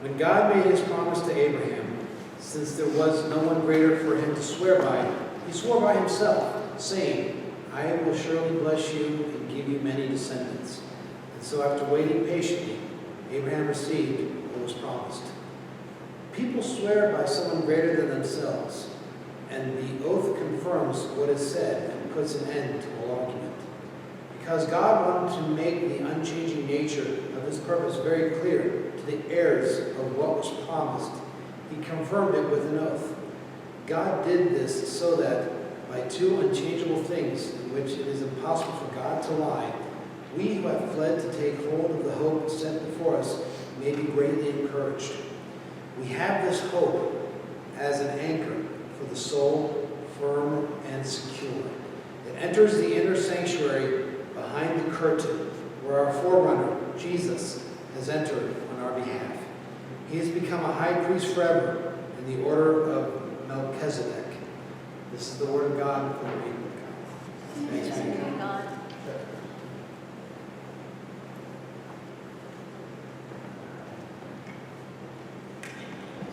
When God made his promise to Abraham, since there was no one greater for him to swear by, he swore by himself, saying, I will surely bless you and give you many descendants. And so after waiting patiently, Abraham received what was promised. People swear by someone greater than themselves, and the oath confirms what is said and puts an end to all argument. Because God wanted to make the unchanging nature of his purpose very clear to the heirs of what was promised, he confirmed it with an oath. God did this so that by two unchangeable things in which it is impossible for God to lie, we who have fled to take hold of the hope set before us may be greatly encouraged. We have this hope as an anchor for the soul, firm and secure. It enters the inner sanctuary behind the curtain, where our forerunner, Jesus, has entered on our behalf. He has become a high priest forever in the order of Melchizedek. This is the word of God for the people of God. Thanks be to God.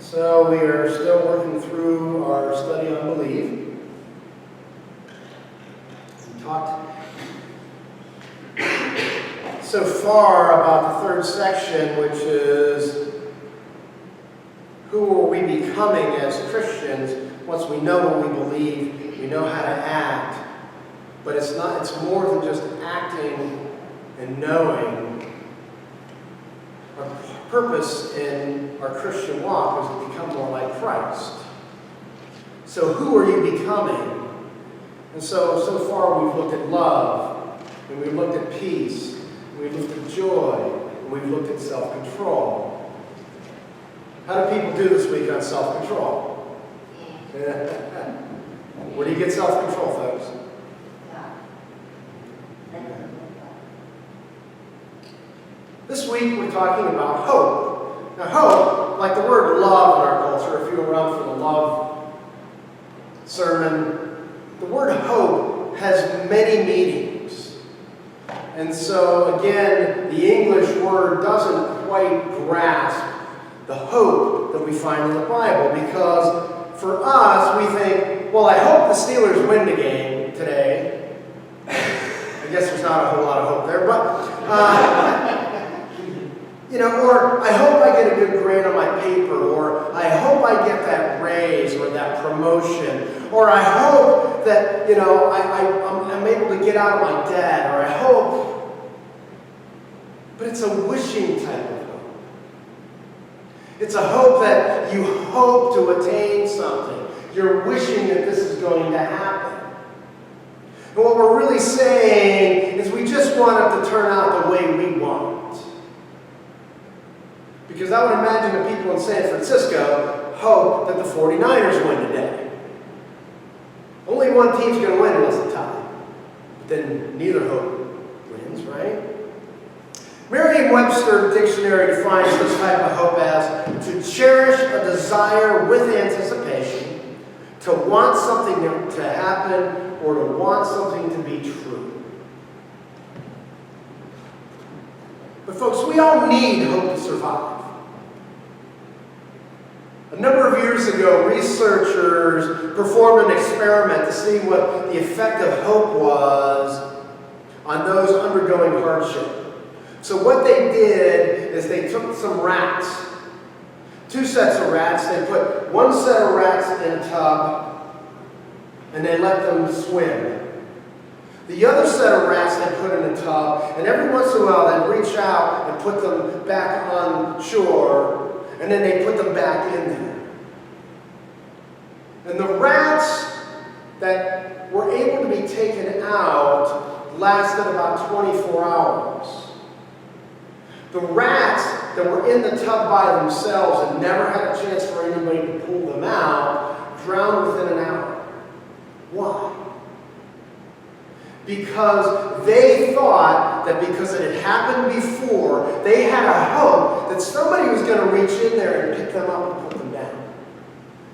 So we are still working through our study on belief. We talked so far about the third section, which is who are we becoming as Christians once we know what we believe, we know how to act. But it's more than just acting and knowing. Our purpose in our Christian walk is to become more like Christ. So who are you becoming? And so far we've looked at love, and we've looked at peace, and we've looked at joy, and we've looked at self-control. How do people do this week on self-control? Where do you get self-control, folks? This week we're talking about hope. Now hope, like the word love in our culture, if you were around for the love sermon, the word hope has many meanings. And so again, the English word doesn't quite grasp the hope that we find in the Bible, because for us, we think, well, I hope the Steelers win the game today. I guess there's not a whole lot of hope there, but or I hope I get a good grade on my paper, or I hope I get that raise or that promotion, or I hope that, I'm able to get out of my debt, or I hope. But it's a wishing type of hope. It's a hope that you hope to attain something. You're wishing that this is going to happen. And what we're really saying is we just want it to turn out the way we want. Because I would imagine that people in San Francisco hope that the 49ers win today. Only one team's going to win unless it's tied. But then neither hope wins, right? Merriam-Webster dictionary defines this type of hope as to cherish a desire with anticipation, to want something to happen, or to want something to be true. But folks, we all need hope to survive. A number of years ago, researchers performed an experiment to see what the effect of hope was on those undergoing hardship. So what they did is they took some rats, two sets of rats. They put one set of rats in a tub, and they let them swim. The other set of rats they put in a tub, and every once in a while they'd reach out and put them back on shore, and then they put them back in there. And the rats that were able to be taken out lasted about 24 hours. The rats that were in the tub by themselves and never had a chance for anybody to pull them out drowned within an hour. Why? Because they thought that because it had happened before, they had a hope that somebody was going to reach in there and pick them up and put them down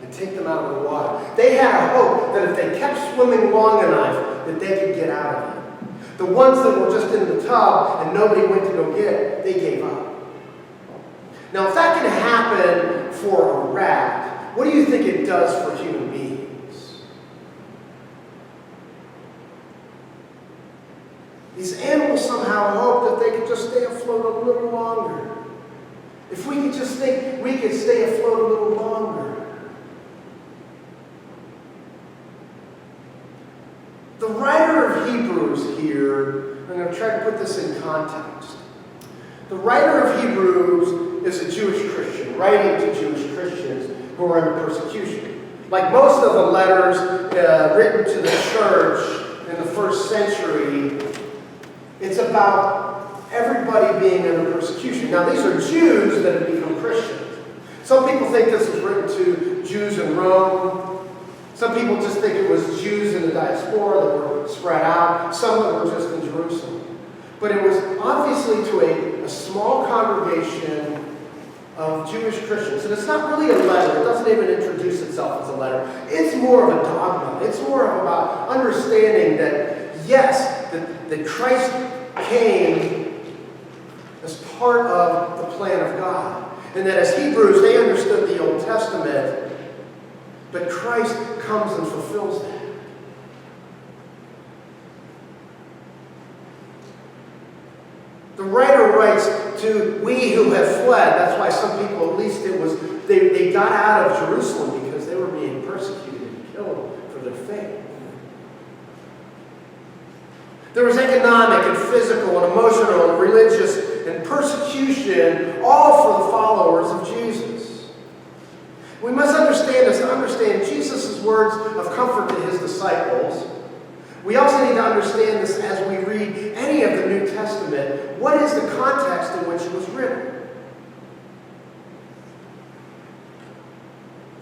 and take them out of the water. They had a hope that if they kept swimming long enough, that they could get out of it. The ones that were just in the tub and nobody went to go get it, they gave up. Now, if that can happen happen for a rat, what do you think it does for human beings? These animals somehow hope that they could just stay afloat a little longer. If we could just think we could stay afloat a little longer. The writer of Hebrews here, I'm going to try to put this in context. The writer of Hebrews is a Jewish Christian, writing to Jewish Christians who are under persecution. Like most of the letters written to the church in the first century, it's about everybody being under persecution. Now, these are Jews that have become Christians. Some people think this was written to Jews in Rome. Some people just think it was Jews in the diaspora that were spread out. Some that were just in Jerusalem. But it was obviously to a small congregation of Jewish Christians. And it's not really a letter. It doesn't even introduce itself as a letter. It's more of a dogma. It's more of about understanding that, yes, that Christ came as part of the plan of God. And that as Hebrews, they understood the Old Testament, but Christ comes and fulfills that. The writer writes to we who have fled. That's why some people, at least it was, they got out of Jerusalem because they were being persecuted and killed for their faith. There was economic and physical and emotional and religious and persecution, all for the followers of Jesus. We must understand this to understand Jesus' words of comfort to his disciples. We also need to understand this as we read any of the New Testament. What is the context in which it was written?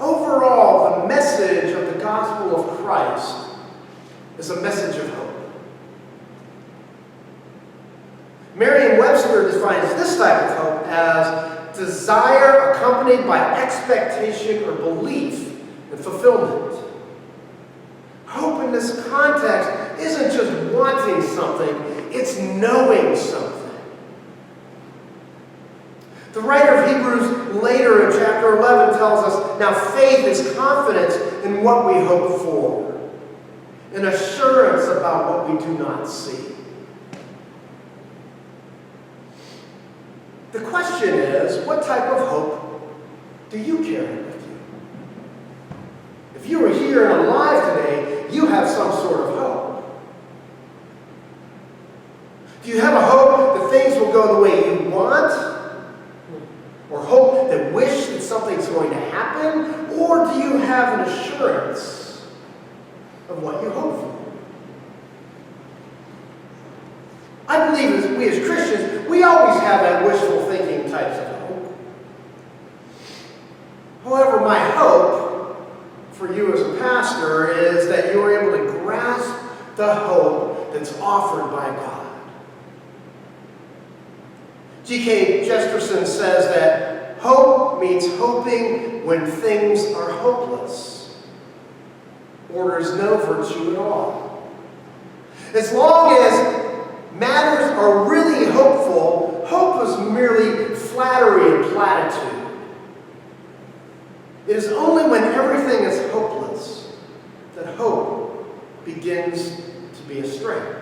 Overall, the message of the gospel of Christ is a message of hope. Merriam-Webster defines this type of hope as desire accompanied by expectation or belief and fulfillment. Hope in this context isn't just wanting something, it's knowing something. The writer of Hebrews later in chapter 11 tells us, now faith is confidence in what we hope for, an assurance about what we do not see. The question is, what type of hope do you carry with you? If you were here and alive today, you have some sort of hope. Do you have a hope that things will go the way you want? Or hope that wish that something's going to happen? Or do you have an assurance of what you hope for? I believe as we as Christians, we always have that wishful thinking types of hope. However, my hope for you as a pastor is that you are able to grasp the hope that's offered by God. G.K. Chesterton says that hope means hoping when things are hopeless, or there's no virtue at all. As long as matters are really hopeful, hope is merely flattery and platitude. It is only when everything is hopeless that hope begins to be a strength.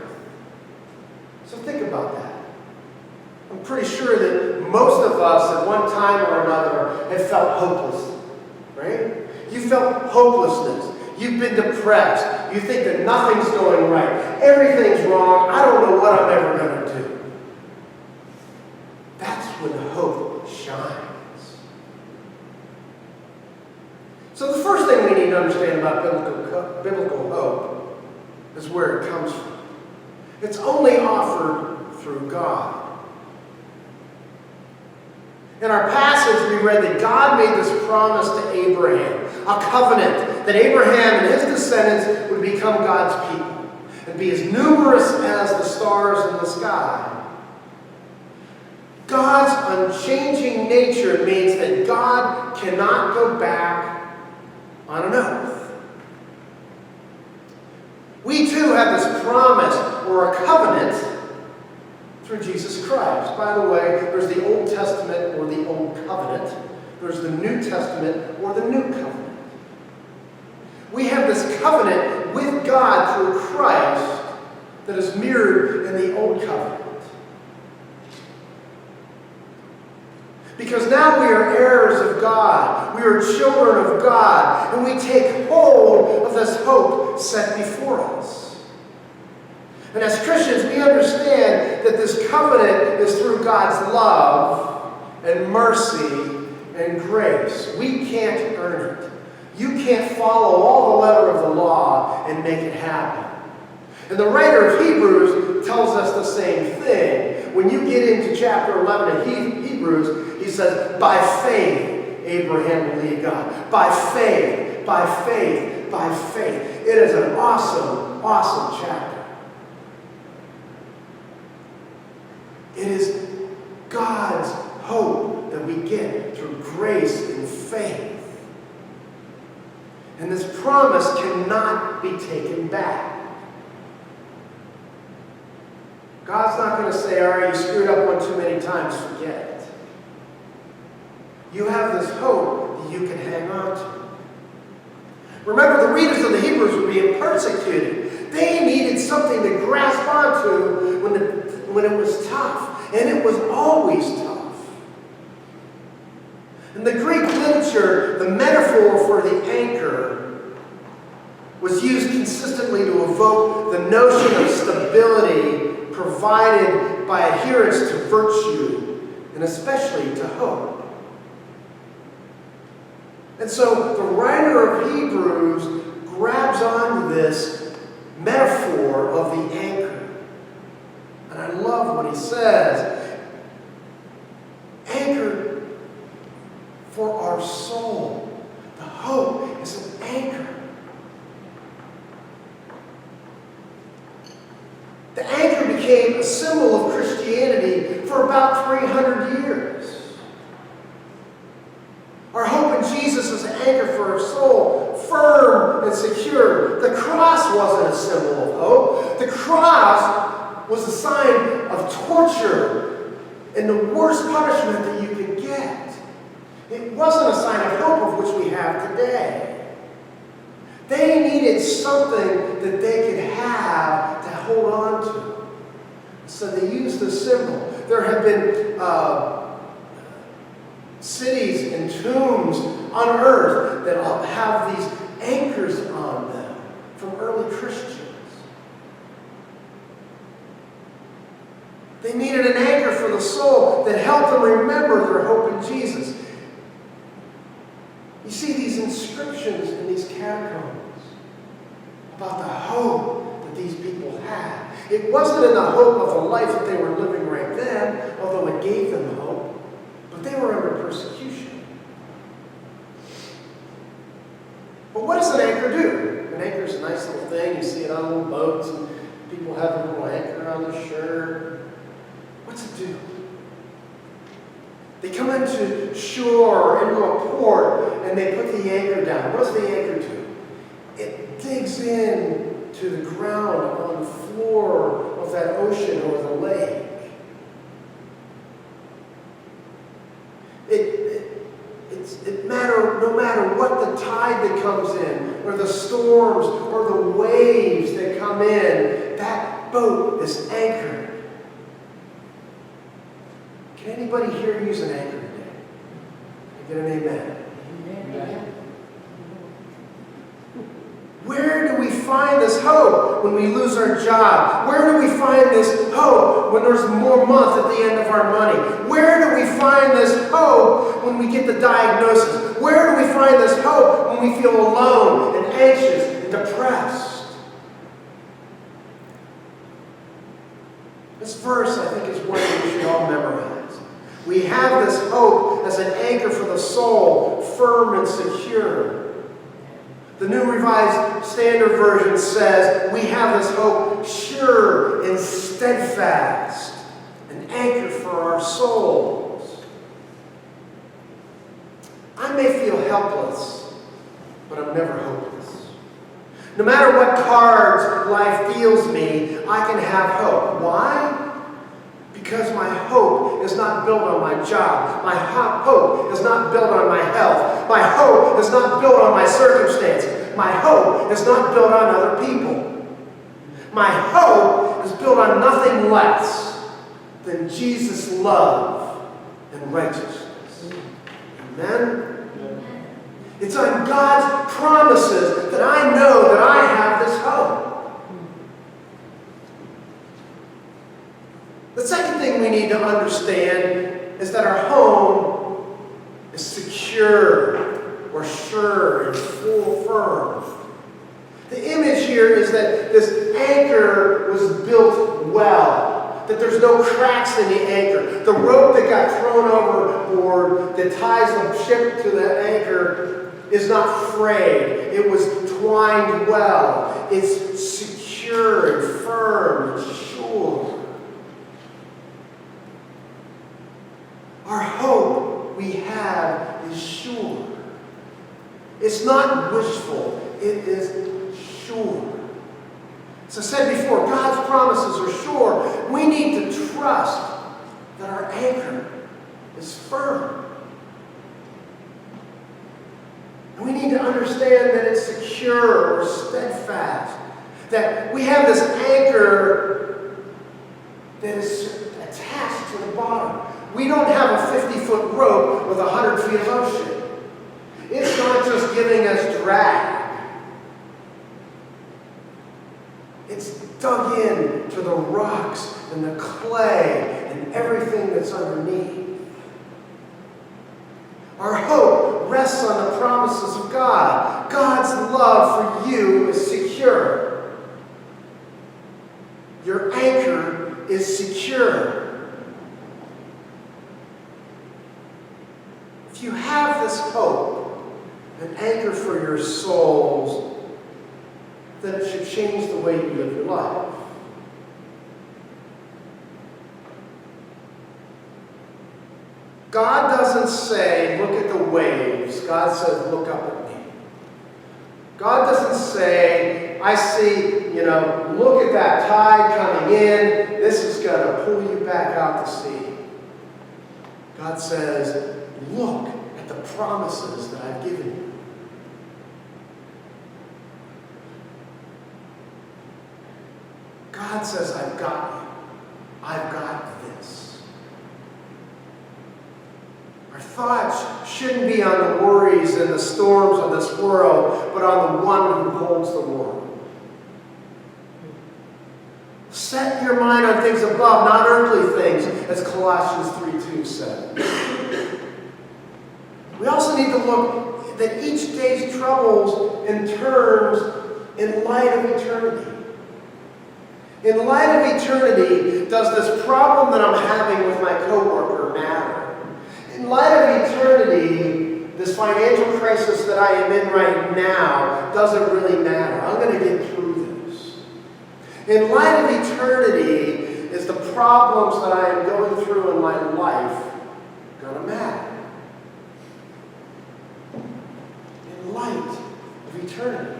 So think about that. I'm pretty sure that most of us at one time or another have felt hopeless, right? You felt hopelessness. You've been depressed. You think that nothing's going right. Everything's wrong. I don't know what I'm ever going to do. That's when hope shines. So the first thing we need to understand about biblical hope is where it comes from. It's only offered through God. In our passage, we read that God made this promise to Abraham, a covenant that Abraham and his descendants would become God's people and be as numerous as the stars in the sky. God's unchanging nature means that God cannot go back on an oath. We too have this promise or a covenant through Jesus Christ. By the way, there's the Old Testament or the Old Covenant, there's the New Testament or the New Covenant. We have this covenant with God through Christ that is mirrored in the Old Covenant. Because now we are heirs of God, we are children of God, and we take hold of this hope set before us. And as Christians, we understand that this covenant is through God's love and mercy and grace. We can't earn it. You can't follow all the letter of the law and make it happen. And the writer of Hebrews tells us the same thing. When you get into chapter 11 of Hebrews, he says, by faith, Abraham believed God. By faith, by faith, by faith. It is an awesome, awesome chapter. It is God's hope that we get through grace and faith. And this promise cannot be taken back. God's not going to say, all right, you screwed up one too many times, forget it. You have this hope that you can hang on to. Remember, the readers of the Hebrews were being persecuted. They needed something to grasp onto when it was tough. And it was always tough. In the Greek literature, the metaphor for the anchor was used consistently to evoke the notion of stability provided by adherence to virtue, and especially to hope. And so the writer of Hebrews grabs onto this metaphor of the anchor. And I love what he says. Anchor for our soul. The hope is an anchor. The anchor became a symbol of Christianity for about 300 years. Our hope in Jesus is an anchor for our soul, firm and secure. The cross wasn't a symbol of hope. The cross was a sign of torture and the worst punishment that you could get. It wasn't a sign of hope of which we have today. They needed something that they could have to hold on to. So they used the symbol. There have been cities and tombs unearthed that have these anchors on them from early Christians. They needed an anchor for the soul that helped them remember their hope in Jesus. You see these inscriptions in these catacombs about the hope that these people had. It wasn't in the hope of the life that they were living right then, although it gave them hope, but they were under persecution. But what does an anchor do? An anchor is a nice little thing. You see it on little boats, and people have a little anchor on their shirt. What's it do? They come into shore or into a port and they put the anchor down. What does the anchor do? It digs in to the ground on the floor of that ocean or the lake. No matter what the tide that comes in, or the storms, or the waves that come in, that boat is anchored. Can anybody here use an anchor today? Get an amen. Amen. Where do we find this hope when we lose our job? Where do we find this hope when there's more month at the end of our money? Where do we find this hope when we get the diagnosis? Where do we find this hope when we feel alone and anxious and depressed? This verse, I think, is one that we should all memorize. We have this hope as an anchor for the soul, firm and secure. The New Revised Standard Version says, we have this hope sure and steadfast, an anchor for our souls. I may feel helpless, but I'm never hopeless. No matter what cards life deals me, I can have hope. Why? Because my hope is not built on my job. My hope is not built on hope is not built on my circumstances. My hope is not built on other people. My hope is built on nothing less than Jesus' love and righteousness. Amen? It's on God's promises that I know that I have this hope. The second thing we need to understand is that our home is secure or sure and full firm. The image here is that this anchor was built well, that there's no cracks in the anchor. The rope that got thrown overboard that ties the ship to the anchor is not frayed. It was twined well. It's secure and firm and sure. Our hope we have is sure. It's not wishful. It is sure. As I said before, God's promises are sure. We need to trust that our anchor is firm. And we need to understand that it's secure or steadfast. That we have this anchor that is attached to the bottom. We don't have a 50-foot rope with 100 feet of ocean. It's not just giving us drag. It's dug in to the rocks and the clay and everything that's underneath. Our hope rests on the promises of God. God's love for you is secure. Your anchor is secure. If you have this hope, an anchor for your souls, then it should change the way you live your life. God doesn't say, look at the waves. God says, look up at me. God doesn't say, I see, look at that tide coming in. This is going to pull you back out to sea. God says, look at the promises that I've given you. God says, I've got you. I've got this. Our thoughts shouldn't be on the worries and the storms of this world, but on the one who holds the world. Set your mind on things above, not earthly things, as Colossians 3:2 said. We also need to look at each day's troubles in light of eternity. In light of eternity, does this problem that I'm having with my coworker matter? In light of eternity, this financial crisis that I am in right now doesn't really matter. I'm going to get through this. In light of eternity, is the problems that I am going through in my life going to matter? In light of eternity.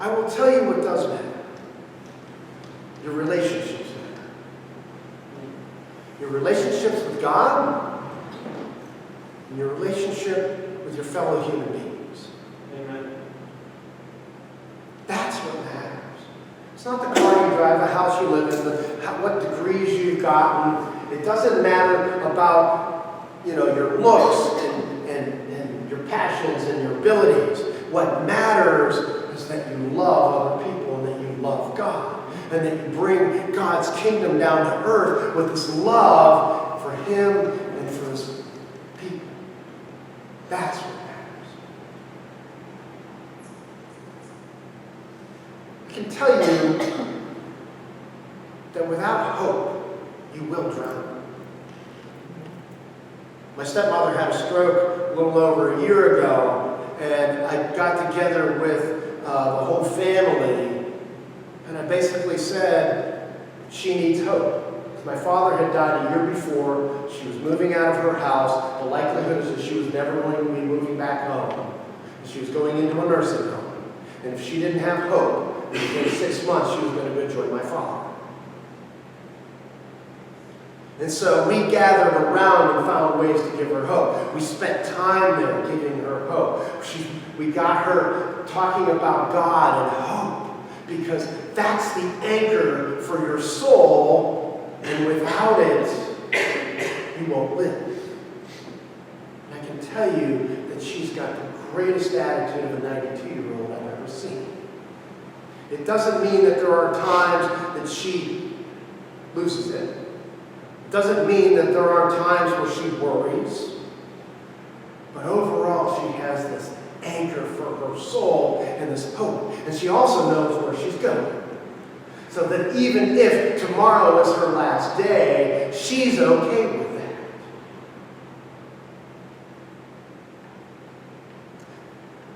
I will tell you what does matter. Your relationships matter. Your relationships with God and your relationship with your fellow human beings. Amen. That's what matters. It's not the car you drive, the house you live in, what degrees you've gotten. It doesn't matter about your looks and your passions and your abilities. What matters is that you love other people and that you love God. And that you bring God's kingdom down to earth with this love for Him and for His people. That's what matters. I can tell you that without hope, you will drown. My stepmother had a stroke a little over a year ago, and I got together with the whole family. And I basically said, she needs hope. My father had died a year before. She was moving out of her house. The likelihood is that she was never going to be moving back home. She was going into a nursing home. And if she didn't have hope, within 6 months she was going to go join my father. And so we gathered around and found ways to give her hope. We spent time there giving her hope. We got her talking about God and hope, because that's the anchor for your soul, and without it, you won't live. And I can tell you that she's got the greatest attitude of a 92-year-old I've ever seen. It doesn't mean that there are times that she loses it. It doesn't mean that there aren't times where she worries. But overall, she has this anchor for her soul and this hope. And she also knows where she's going. So that even if tomorrow is her last day, she's okay with that.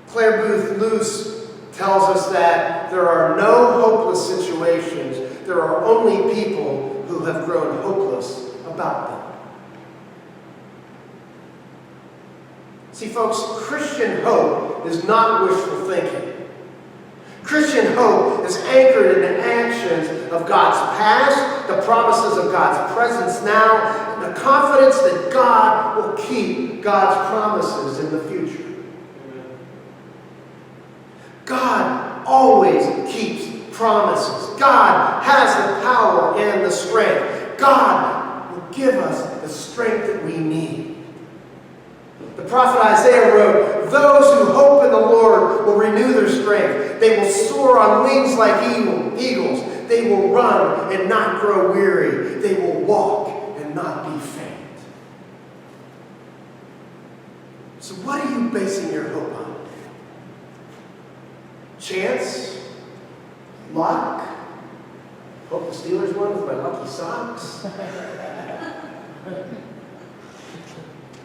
Claire Booth Luce tells us that there are no hopeless situations. There are only people who have grown hopeless about them. See, folks, Christian hope is not wishful thinking. Christian hope is anchored in the actions of God's past, the promises of God's presence now, and the confidence that God will keep God's promises in the future. God always keeps promises. God has the power and the strength. God will give us the strength that we need. The prophet Isaiah wrote, "Those who hope in the Lord will renew their strength. They will soar on wings like eagles. They will run and not grow weary. They will walk and not be faint." So what are you basing your hope on? Chance? Luck? Hope the Steelers won with my lucky socks?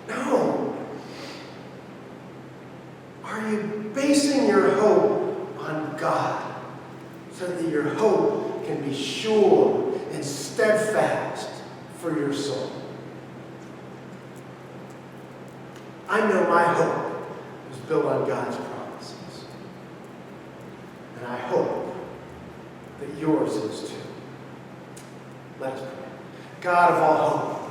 No. Are you basing your hope on God so that your hope can be sure and steadfast for your soul? I know my hope is built on God's promises. And I hope that yours is too. Let us pray. God of all hope,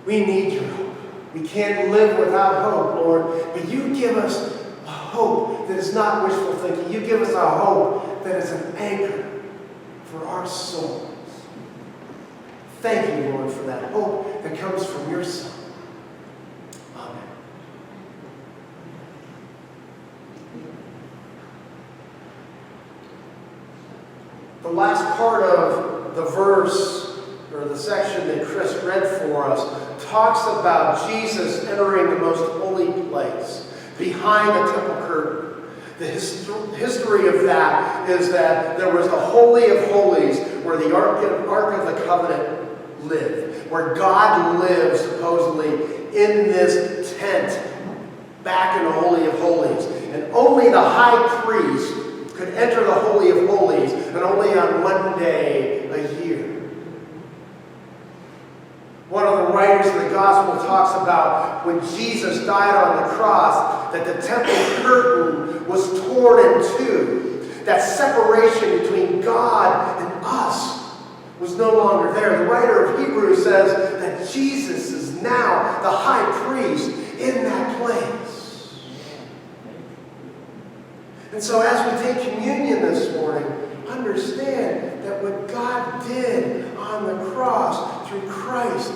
we need your hope. We can't live without hope, Lord, but you give us a hope that is not wishful thinking. You give us a hope that is an anchor for our souls. Thank you, Lord, for that hope that comes from your Son. Amen. The last part of the verse, or the section that Chris read for us, talks about Jesus entering the most holy place, behind the temple curtain. The history of that is that there was the Holy of Holies, where the Ark of the Covenant lived, where God lived supposedly in this tent back in the Holy of Holies. And only the high priest could enter the Holy of Holies, and only on one day a year. One of the writers of the gospel talks about when Jesus died on the cross, that the temple curtain was torn in two. That separation between God and us was no longer there. The writer of Hebrews says that Jesus is now the high priest in that place. And so as we take communion this morning, understand that what God did on the cross through Christ,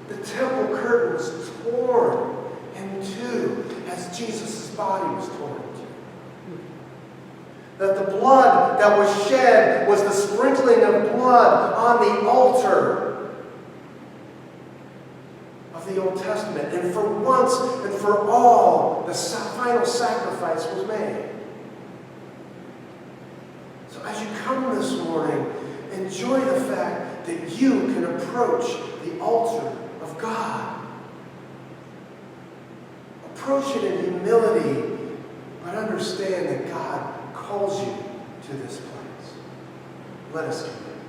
the temple curtain was torn in two as Jesus' body was torn in two. That the blood that was shed was the sprinkling of blood on the altar of the Old Testament. And for once and for all, the final sacrifice was made. So as you come this morning, enjoy the fact that you can approach the altar of God. Approach it in humility, but understand that God calls you to this place. Let us do that.